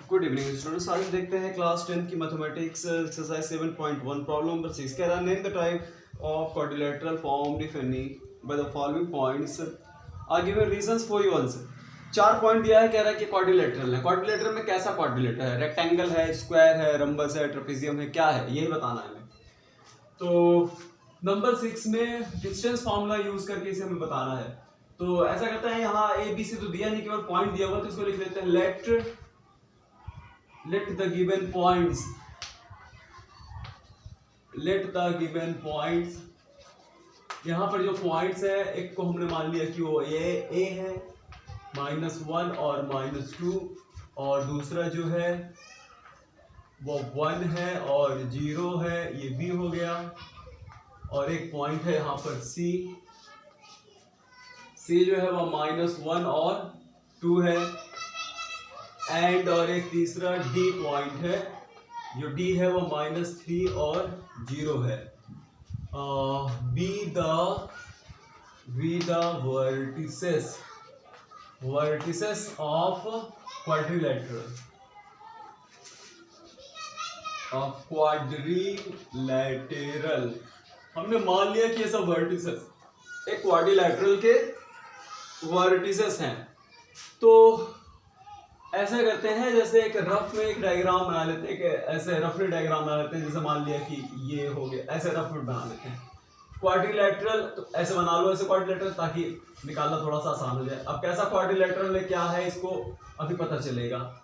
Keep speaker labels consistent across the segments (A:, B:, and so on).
A: Good evening students, आज देखते हैं क्लास 10 की मैथमेटिक्स एक्सरसाइज 7.1 प्रॉब्लम नंबर 6 कह रहा है name the type of quadrilateral formed if any by the following points are given reasons for your answer. 4 point दिया है, कह रहा है कि क्वाड्रिलेटरल है। क्वाड्रिलेटरल में कैसा क्वाड्रिलेटर है? रेक्टेंगल है, स्क्वायर है, रंबस है, ट्रेपेजियम है, क्या है यही बताना है हमें। तो नंबर 6 में डिस्टेंस फार्मूला यूज करके इसे हमें बताना है। तो ऐसा करते हैं, यहाँ ए बी सी तो दिया नहीं, केवल पॉइंट दिया हुआ, तो इसको लिख लेते हैं let the given points यहाँ पर जो पॉइंट्स है, एक को हमने मान लिया कि वो ये ए है -1 और -2, और दूसरा जो है वो 1 है और 0 है, ये बी हो गया। और एक पॉइंट है यहाँ पर सी जो है वो -1 और 2 है। एंड और एक तीसरा डी पॉइंट है, जो डी है वो -3 और 0 है। Be the vertices of quadrilateral हमने मान लिया कि ये सब वर्टिसेस एक क्वाड्रिलेटरल के वर्टिसेस हैं। तो ऐसा करते हैं, जैसे एक रफ में एक डायग्राम बना लेते हैं, कि ऐसे रफली डायग्राम बना लेते हैं। जैसे मान लिया कि ये हो गया, ऐसे रफ में बना लेते हैं क्वाड्रिलेटरल। तो ऐसे बना लो, ऐसे क्वाड्रिलेटरल, ताकि निकालना थोड़ा सा आसान हो जाए। अब कैसा क्वाड्रिलेटरल है, क्या है, इसको अभी पता चलेगा।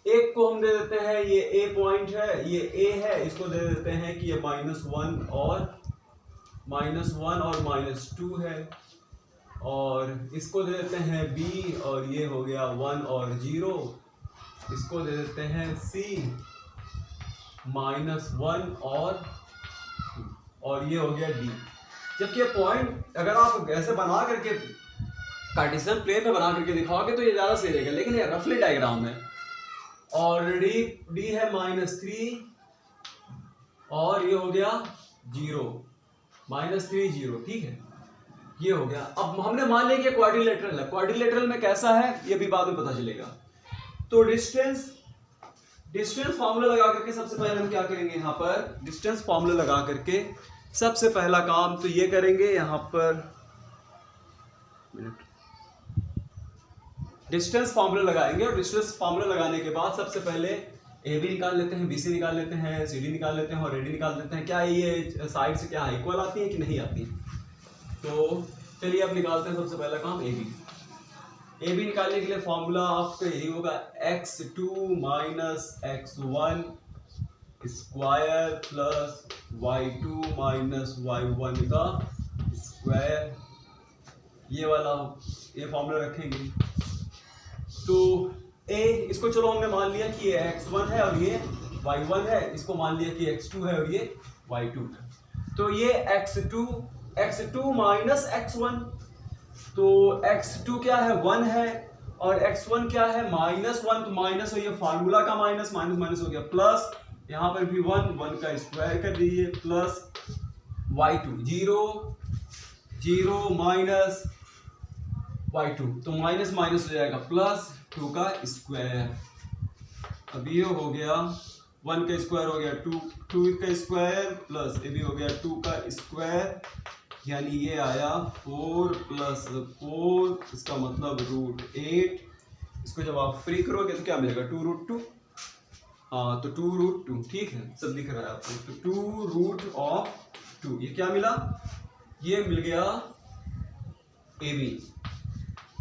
A: एक को हम दे देते हैं, ये ए पॉइंट है, ये ए है, इसको दे देते हैं कि ये -1 और -2 है। और इसको दे देते हैं बी, और ये हो गया 1 और 0। इसको दे देते हैं सी -1 और ये हो गया डी। जबकि ये पॉइंट अगर आप ऐसे बना करके कार्टेशियन प्लेन में बना करके दिखाओगे तो ये ज़्यादा सही रहेगा, लेकिन ये रफली डायग्राम है। और डी है -3 और ये हो गया 0, -3 0, ठीक है, ये हो गया। अब हमने मान लिया कि क्वाड्रिलेटरल है। क्वाड्रिलेटरल में कैसा है ये भी बाद में पता चलेगा। तो डिस्टेंस फार्मूला लगा करके सबसे पहले हम क्या करेंगे, यहाँ पर डिस्टेंस फार्मूला लगा करके सबसे पहला काम तो ये करेंगे, यहाँ पर डिस्टेंस फार्मूला लगाएंगे। और डिस्टेंस फार्मूला लगाने के बाद सबसे पहले ए बी निकाल लेते हैं, बी सी निकाल लेते हैं, सी डी निकाल लेते हैं और ए डी निकाल लेते हैं। क्या ये साइड से क्या इक्वल आती है कि नहीं आती है? तो चलिए अब निकालते हैं सबसे पहला काम ए बी निकालने के लिए फॉर्मूला आपका यही होगा, x2 - x1 square plus y2 - y1 का स्क्वायर, ये वाला ये फॉर्मूला रखेंगे। तो ए इसको चलो हमने मान लिया कि ये x1 है और ये y1 है, इसको मान लिया कि x2 है और ये y2 है। तो ये x2 - x1, तो x2 क्या है, 1 है, और x1 क्या है, -1, तो माइनस हो गया, फार्मूला का माइनस हो गया, प्लस यहाँ पर भी 1 का स्क्वायर कर दीजिए, प्लस y2 0 माइनस y2, तो माइनस हो जाएगा, प्लस 2 का स्क्वायर। अब ये हो गया 1 का स्क्वायर हो गया 2 का स्क्वायर, प्लस ये भी हो गया 2 का स्क्वायर, यानी ये आया 4 + 4, इसका मतलब √8। इसको जब आप फ्री करोगे तो क्या मिलेगा, 2√2। हाँ, तो 2√2, ठीक है, सब दिख रहा है आपको। तो 2√2, ये क्या मिला, ये मिल गया ए बी।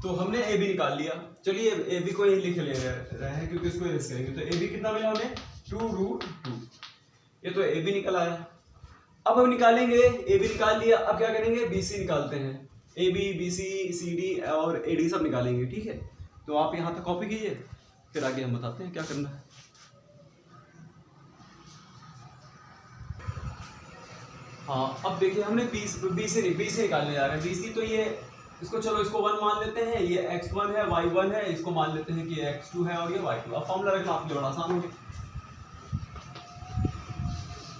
A: तो हमने ए बी निकाल लिया। चलिए ए बी को यही लिख ले रहे हैं क्योंकि इसको रेस करेंगे। तो ए बी कितना मिला हमें, 2√2। ये तो ए बी निकल आया। अब हम निकालेंगे, ए बी निकाल लिया, अब क्या करेंगे, बी सी निकालते हैं। A B, B C, C D और ए डी सब निकालेंगे, ठीक है। तो आप यहाँ तक कॉपी कीजिए, फिर आगे हम बताते हैं क्या करना है। हाँ, अब देखिए हमने बी से निकालने जा रहे हैं। बी सी, तो ये इसको चलो, इसको 1 मान लेते हैं, ये x1 है, y1 है, इसको मान लेते हैं कि ये x2 है और ये y2। अब फॉर्मूला रखना आपके लिए बड़ा आसान हो गया।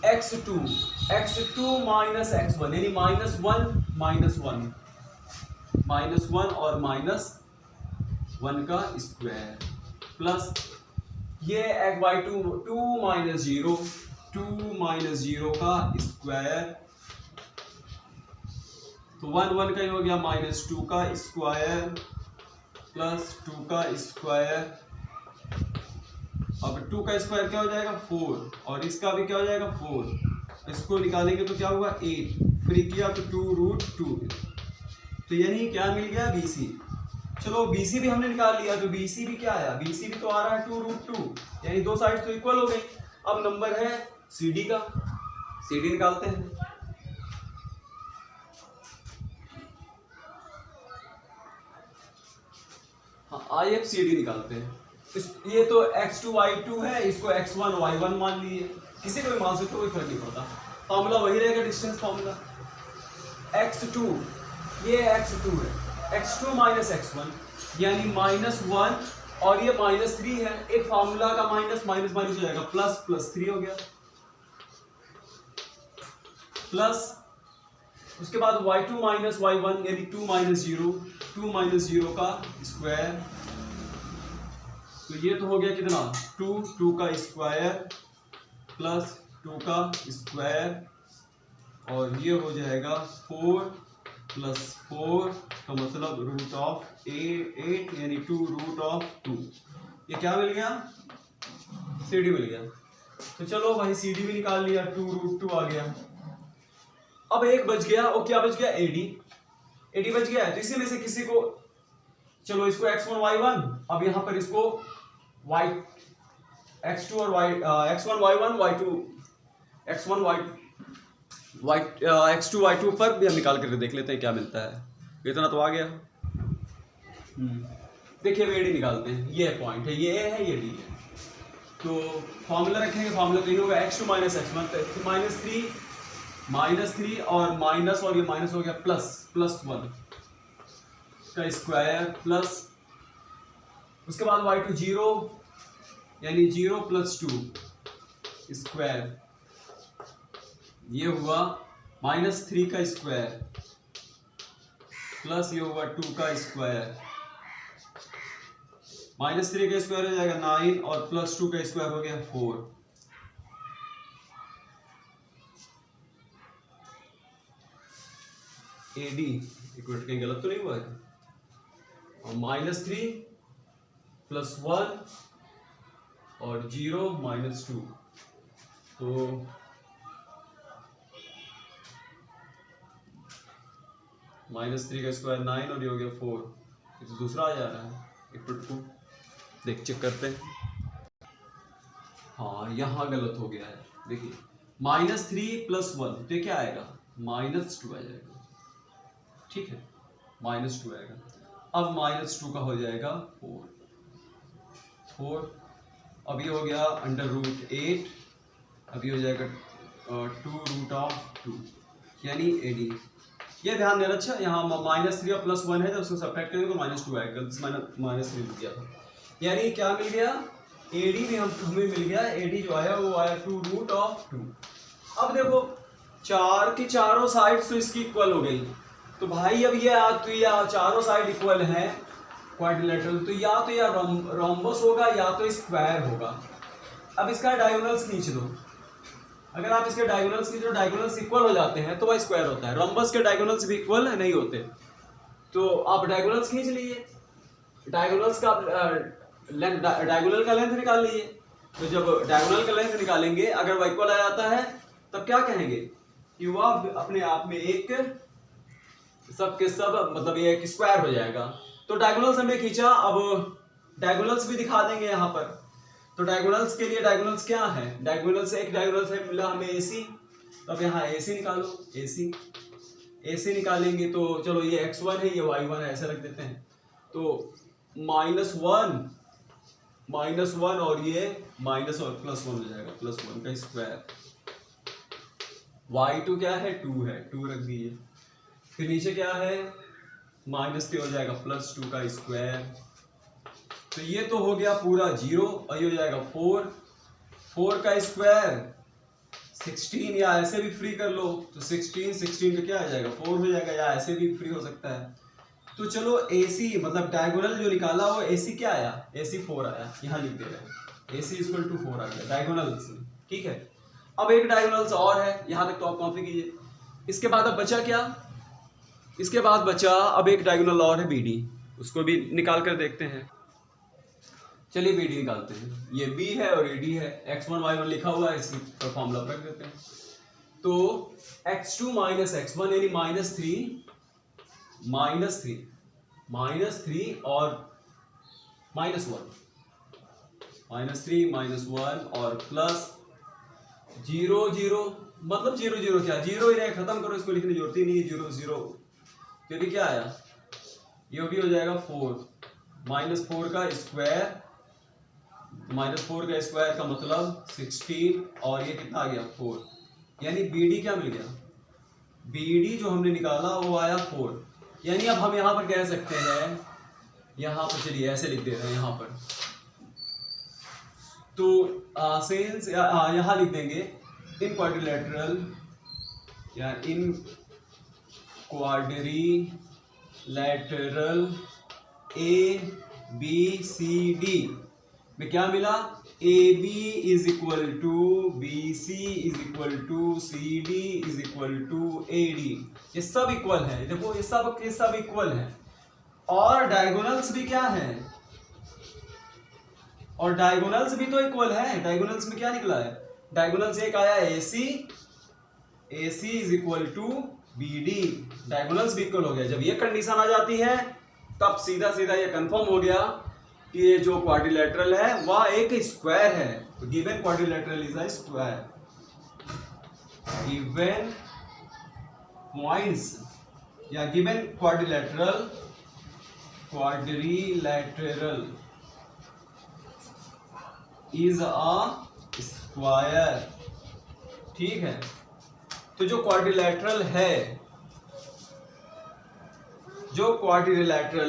A: x2 - x1 यानी -1 और -1 का स्क्वायर, प्लस ये एक by two, two minus zero, two minus zero का स्क्वायर, तो वन वन का ही हो गया, माइनस टू का स्क्वायर प्लस टू का स्क्वायर। अब टू का स्क्वायर क्या हो जाएगा 4, और इसका भी क्या हो जाएगा 4, इसको निकालेंगे तो क्या हुआ 8, फ्री किया तो 2√2, तो यानी क्या मिल गया BC। चलो BC भी हमने निकाल लिया, तो BC भी क्या आया, BC भी तो आ रहा है 2√2, यानी दो साइड तो इक्वल हो गई। अब नंबर है CD का, CD निकालते हैं। हाँ IFCD निकालते हैं। ये तो x2 y2 है, इसको x1 y1 मान लीजिए, किसी को भी मान सकते हो, कोई फर्क नहीं पड़ता, फॉर्मूला वही रहेगा, डिस्टेंस फॉर्मूला। x2 ये x2 है, x2 माइनस x1 यानी -1, और ये -3 है, एक फार्मूला का माइनस माइनस माइनस हो जाएगा प्लस, प्लस 3 हो गया, प्लस उसके बाद y2 माइनस y1 यानी 2 माइनस 0, 2 माइनस 0 का स्क्वायर, तो ये तो हो गया कितना 2, 2 का स्क्वायर प्लस 2 का स्क्वायर, और ये हो जाएगा 4 प्लस 4 का मतलब √8 यानी 2√2। ये क्या मिल गया, CD मिल गया। तो चलो भाई CD भी निकाल लिया, 2√2 आ गया। अब एक बच गया, और क्या बच गया AD बच गया है, तो इसी में से किसी को, चलो इसको x1 y1, अब यहां पर इसको x2 और x1 y1 y2 x1 x2 y2 पर भी हम निकाल करके देख लेते हैं क्या मिलता है। इतना तो आ गया। देखिए अब AD निकालते हैं, ये पॉइंट है, ये A है, ये D है, तो फॉर्मूला रखेंगे, फॉर्मूला तो होगा x2 माइनस x1, -3 और माइनस, और ये माइनस हो गया +1 का स्क्वायर, प्लस उसके बाद y2 0 यानी 0 + 2 स्क्वायर, ये हुआ -3 का स्क्वायर प्लस ये हुआ 2 का स्क्वायर, -3 का स्क्वायर हो जाएगा 9 और +2 का स्क्वायर हो गया 4। AD इक्वल कहीं गलत तो नहीं हुआ है, और -3 + 1 और 0 -2, तो -3 का स्क्वायर 9 और ये हो गया 4, ये तो दूसरा आ जा रहा है इक्वल टू, देख चेक करते हैं। हाँ यहाँ गलत हो गया है, देखिए -3 + 1 तो क्या आएगा -2 आ जाएगा, ठीक है -2 आएगा। अब -2 का हो जाएगा 4, अब ये हो गया √8, अब ये हो जाएगा 2√2 यानी AD। ये ध्यान देना, अच्छा यहाँ -3 और +1 है, जब उसको सब्ट्रैक्ट करेंगे तो -2 आएगा, -3 मिल गया था, यानी क्या मिल गया AD भी हमें मिल गया, AD जो आया वो आया 2√2। अब देखो चार की चारों साइड तो इसकी इक्वल हो गई, तो भाई अब ये चारों साइड इक्वल है क्वाड्रिलेटरल, तो या रोम्बस होगा या तो स्क्वायर होगा। अब इसका डायगोनल्स खींच दो, अगर आप इसके डायगोनल्स खींचो, डायगोनल्स इक्वल हो जाते हैं तो वह स्क्वायर होता है, रोम्बस के डायगोनल्स भी इक्वल नहीं होते, तो आप डायगोनल्स खींच लीजिए, डायगोनल्स का डायगोनल का लेंथ निकाल लीजिए, तो जब डायगोनल का लेंथ निकालेंगे अगर वह इक्वल आ जाता है तब क्या कहेंगे कि वह अपने आप में एक सब के सब मतलब ये एक स्क्वायर हो जाएगा। तो डायगोनल्स हमने खींचा, अब डायगोनल्स भी दिखा देंगे यहाँ पर, तो डायगोनल्स के लिए डायगोनल्स क्या है, डायगोनल्स एक डायगोनल्स है मिला हमें AC, तो अब यहाँ AC निकालो, AC निकालेंगे तो चलो ये x1 है ये y1 है ऐसे रख देते हैं, तो -1 और ये माइनस और +1 हो जाएगा, +1 का स्क्वायर, y2 क्या है 2 है, 2 रख दीजिए, फिर नीचे क्या है -3 हो जाएगा +2 का स्क्वायर, तो ये तो हो गया पूरा 0 और ये हो जाएगा 4 का स्क्वायर 16, या ऐसे भी फ्री कर लो तो 16 का क्या आ जाएगा 4 हो जाएगा, या ऐसे भी फ्री हो सकता है। तो चलो AC मतलब डायगोनल जो निकाला वो AC क्या आया, AC 4 आया, यहाँ लिख दे रहे हैं AC इक्वल टू 4 आ गया डायगोनल से, ठीक है। अब एक डायगोनल्स और है, यहाँ तक तो आप कॉपी कीजिए। इसके बाद अब बचा क्या, इसके बाद बचा अब एक डायगोनल और है BD, उसको भी निकाल कर देखते हैं। चलिए BD निकालते हैं, ये B है और AD है, x1 y1 लिखा हुआ है, इसी पर फॉर्मूला रख देते हैं। तो x2 माइनस x1 यानी -3 और -1 और प्लस 0 0 मतलब 0 0 क्या 0 ही रहे, खत्म करो, इसको लिखने की जरूरत ही नहीं है, 0 0 तो ये क्या आया, ये भी हो जाएगा 4 -4 का स्क्वायर, -4 का स्क्वायर का मतलब 16 और ये कितना आ गया 4, यानी BD क्या मिल गया, BD जो हमने निकाला वो आया 4। यानी अब हम यहाँ पर कह सकते हैं, यहाँ पर चलिए ऐसे लिख दे रहे हैं यहाँ पर, तो सेंस यहाँ लिख देंगे इन क्वाड्रिलेटरल या इन क्वाड्रिलेटरल ABCD में क्या मिला, AB is equal to BC is equal to CD is equal to AD, ये सब इक्वल है, देखो ये सब इक्वल है। और डायगोनल्स भी क्या है, और डायगोनल्स भी तो इक्वल है। डायगोनल्स में क्या निकला है, डायगोनल्स एक आया AC is equal to BD, diagonals भी इक्वल हो गया। जब ये कंडीशन आ जाती है तब सीधा सीधा ये कंफर्म हो गया कि ये जो क्वाड्रिलेटरल है वह एक स्क्वायर है। तो given quadrilateral is a square, given points या given quadrilateral is a square, ठीक है। तो जो क्वाड्रिलेटरल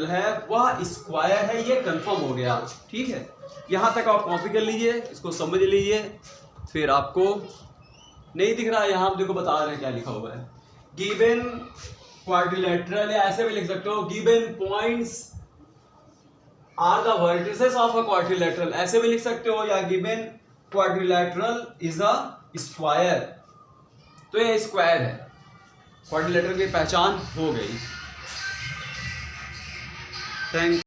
A: है वह स्क्वायर है, ये कंफर्म हो गया, ठीक है। यहां तक आप कॉपी कर लीजिए, इसको समझ लीजिए। फिर आपको नहीं दिख रहा है, यहां आप देखो बता रहे हैं क्या लिखा हुआ है, गिवन क्वाड्रिलेटरल, या ऐसे भी लिख सकते हो given points are the vertices of a quadrilateral, ऐसे भी लिख सकते हो, या given quadrilateral is a square. तो ये स्क्वायर है, क्वाड्रिलेटरल की पहचान हो गई। थैंक